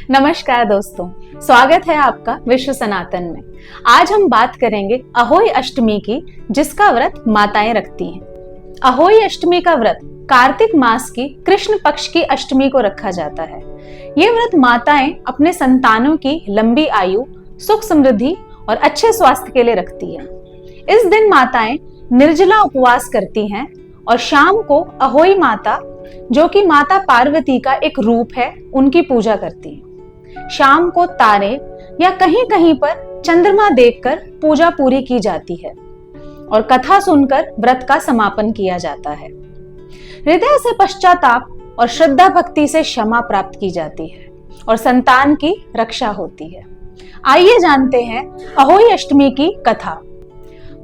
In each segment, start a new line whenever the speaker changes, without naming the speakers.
नमस्कार दोस्तों, स्वागत है आपका विश्व सनातन में। आज हम बात करेंगे अहोई अष्टमी की, जिसका व्रत माताएं रखती हैं। अहोई अष्टमी का व्रत कार्तिक मास की कृष्ण पक्ष की अष्टमी को रखा जाता है। ये व्रत माताएं अपने संतानों की लंबी आयु, सुख समृद्धि और अच्छे स्वास्थ्य के लिए रखती है। इस दिन माताएं निर्जला उपवास करती हैं और शाम को अहोई माता, जो कि माता पार्वती का एक रूप है, उनकी पूजा करती हैं। शाम को तारे या कहीं कहीं पर चंद्रमा देखकर पूजा पूरी की जाती है और कथा सुनकर व्रत का समापन किया जाता है। हृदय से पश्चाताप और श्रद्धा भक्ति से क्षमा प्राप्त की जाती है और संतान की रक्षा होती है। आइए जानते हैं अहोई अष्टमी की कथा।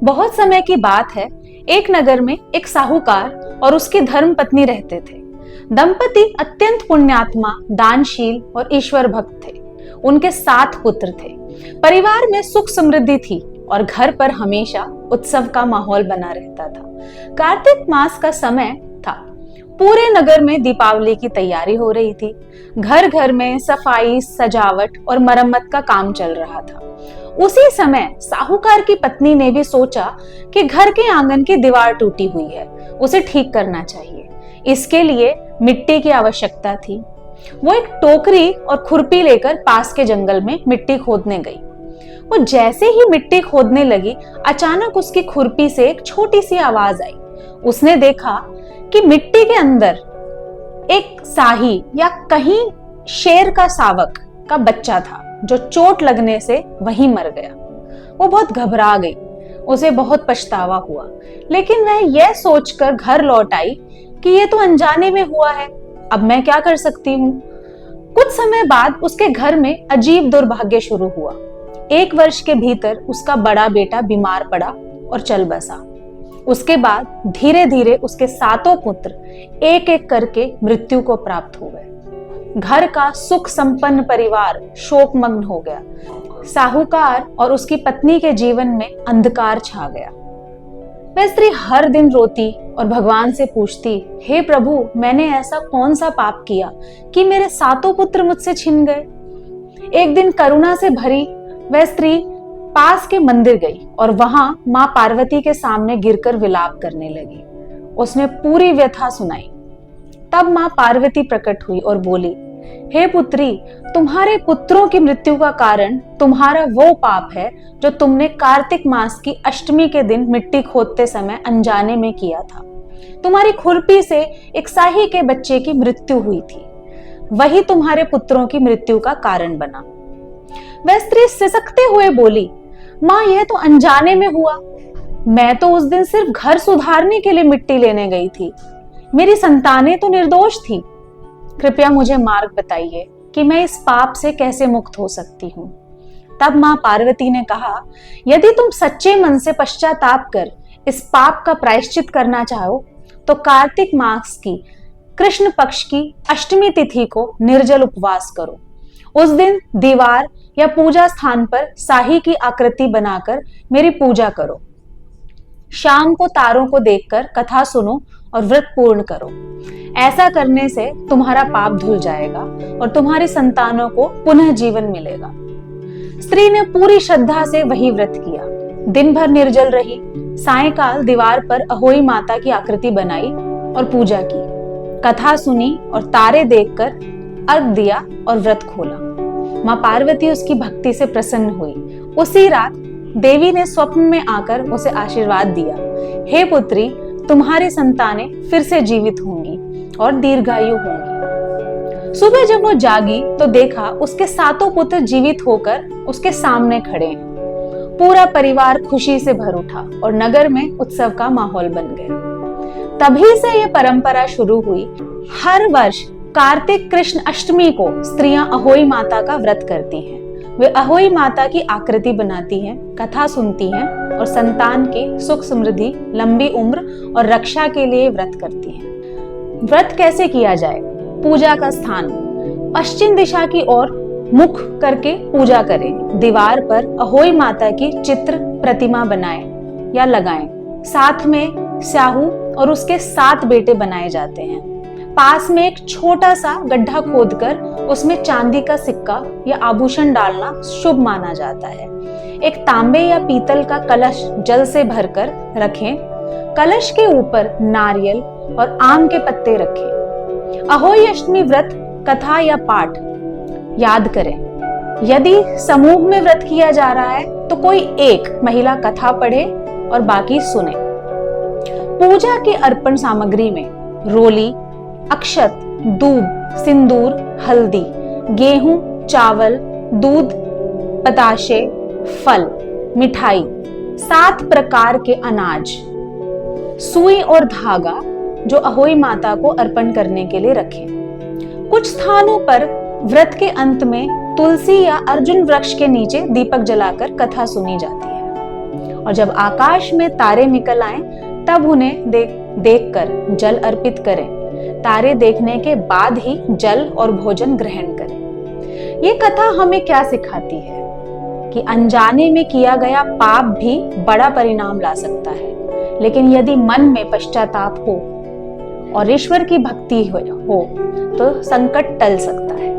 बहुत समय की बात है, एक नगर में एक साहूकार और उसकी धर्म पत्नी रहते थे। दंपति अत्यंत पुण्यात्मा, दानशील और ईश्वर भक्त थे। उनके 7 पुत्र थे। परिवार में सुख समृद्धि थी और घर पर हमेशा उत्सव का माहौल बना रहता था। कार्तिक मास का समय था। पूरे नगर में दीपावली की तैयारी हो रही थी। घर घर में सफाई, सजावट और मरम्मत का काम चल रहा था। उसी समय साहूकार की पत्नी ने भी सोचा कि घर के आंगन की दीवार टूटी हुई है, उसे ठीक करना चाहिए। इसके लिए मिट्टी की आवश्यकता थी। वो एक टोकरी और खुरपी लेकर पास के जंगल में मिट्टी खोदने गई। वो जैसे ही मिट्टी खोदने लगी, अचानक उसकी खुरपी से एक छोटी सी आवाज आई। उसने देखा कि मिट्टी के अंदर एक साही या कहीं शेर का शावक का बच्चा था, जो चोट लगने से वहीं मर गया। वो बहुत घबरा गई, उसे बहुत पछतावा हुआ, लेकिन वह यह सोचकर घर लौट आई कि ये तो अनजाने में हुआ है, अब मैं क्या कर सकती हूँ। कुछ समय बाद उसके घर में अजीब दुर्भाग्य शुरू हुआ। 1 वर्ष के भीतर उसका बड़ा बेटा बीमार पड़ा और चल बसा। उसके बाद धीरे धीरे उसके 7 पुत्र एक एक करके मृत्यु को प्राप्त हो गए। घर का सुख संपन्न परिवार शोकमग्न हो गया। साहूकार और उसकी पत्नी के जीवन में अंधकार छा गया। वह स्त्री हर दिन रोती और भगवान से पूछती, हे प्रभु, मैंने ऐसा कौन सा पाप किया कि मेरे 7 पुत्र मुझसे छिन गए। एक दिन करुणा से भरी वह स्त्री पास के मंदिर गई और वहां मां पार्वती के सामने गिरकर विलाप करने लगी। उसने पूरी व्यथा सुनाई। तब मां पार्वती प्रकट हुई और बोली, हे पुत्री, तुम्हारे पुत्रों की मृत्यु का कारण तुम्हारा वो पाप है जो तुमने कार्तिक मास की अष्टमी के दिन मिट्टी खोदते समय अनजाने में किया था। तुम्हारी खुरपी से एक साही के बच्चे की मृत्यु हुई थी, वही तुम्हारे पुत्रों की मृत्यु का कारण बना। वह स्त्री सिसकते हुए बोली, मां, यह तो अनजाने में हुआ। मैं तो उस दिन सिर्फ घर सुधारने के लिए मिट्टी लेने गई थी। मेरी संतानें तो निर्दोष थी। कृपया मुझे मार्ग बताइए कि मैं इस पाप से कैसे मुक्त हो सकती हूँ। तब मां पार्वती ने कहा, यदि तुम सच्चे मन से पश्चाताप कर इस पाप का प्रायश्चित करना चाहो तो कार्तिक मास की कृष्ण पक्ष की अष्टमी तिथि को निर्जल उपवास करो। उस दिन दीवार या पूजा स्थान पर साही की आकृति बनाकर मेरी पूजा करो। शाम को तारों को देखकर कथा सुनो और व्रत पूर्ण करो। ऐसा करने से तुम्हारा पाप धुल जाएगा और तुम्हारी संतानों को पुनः जीवन मिलेगा। स्त्री ने पूरी श्रद्धा से वही व्रत किया। दिन भर निर्जल रही। सायंकाल दीवार पर अहोई माता की आकृति बनाई और पूजा की। कथा सुनी और तारे देखकर अर्घ दिया और व्रत खोला। मां पार्वती उसकी भक्ति से प्रसन्न हुई। उसी रात देवी ने स्वप्न में आकर उसे आशीर्वाद दिया, हे पुत्री, तुम्हारी संतानें फिर से जीवित होंगी और दीर्घायु होंगी। सुबह जब वो जागी तो देखा उसके 7 पुत्र जीवित होकर उसके सामने खड़े हैं। पूरा परिवार खुशी से भर उठा और नगर में उत्सव का माहौल बन गया। तभी से यह परंपरा शुरू हुई। हर वर्ष कार्तिक कृष्ण अष्टमी को स्त्रियां अहोई माता का व्रत करती हैं। वे अहोई माता की आकृति बनाती हैं, कथा सुनती हैं और संतान की सुख समृद्धि, लंबी उम्र और रक्षा के लिए व्रत करती हैं। व्रत कैसे किया जाए? पूजा का स्थान पश्चिम दिशा की ओर मुख करके पूजा करें। दीवार पर अहोई माता की चित्र प्रतिमा बनाएं या लगाएं। साथ में स्याहू और उसके 7 बेटे बनाए जाते हैं। पास में एक छोटा सा गड्ढा खोदकर उसमें चांदी का सिक्का या आभूषण डालना शुभ माना जाता है। एक तांबे या पीतल का कलश जल से भरकर रखें। कलश के ऊपर नारियल और आम के पत्ते रखें। अहोई अष्टमी व्रत कथा या पाठ याद करें। यदि समूह में व्रत किया जा रहा है तो कोई एक महिला कथा पढ़े और बाकी सुने। पूजा के अर्पण सामग्री में रोली, अक्षत, दूब, सिंदूर, हल्दी, गेहूं, चावल, दूध, बताशे, फल, मिठाई, 7 प्रकार के अनाज, सुई और धागा जो अहोई माता को अर्पण करने के लिए रखें। कुछ स्थानों पर व्रत के अंत में तुलसी या अर्जुन वृक्ष के नीचे दीपक जलाकर कथा सुनी जाती है और जब आकाश में तारे निकल आएं तब उन्हें देखकर जल अर्पित करें। तारे देखने के बाद ही जल और भोजन ग्रहण करें। ये कथा हमें क्या सिखाती है कि अनजाने में किया गया पाप भी बड़ा परिणाम ला सकता है, लेकिन यदि मन में पश्चाताप हो और ईश्वर की भक्ति हो तो संकट टल सकता है।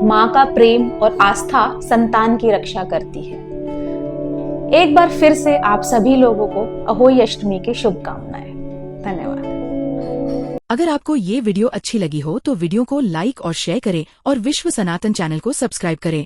माँ का प्रेम और आस्था संतान की रक्षा करती है। एक बार फिर से आप सभी लोगों को अहोई अष्टमी की शुभकामनाएं। धन्यवाद।
अगर आपको ये वीडियो अच्छी लगी हो तो वीडियो को लाइक और शेयर करें और विश्व सनातन चैनल को सब्सक्राइब करें।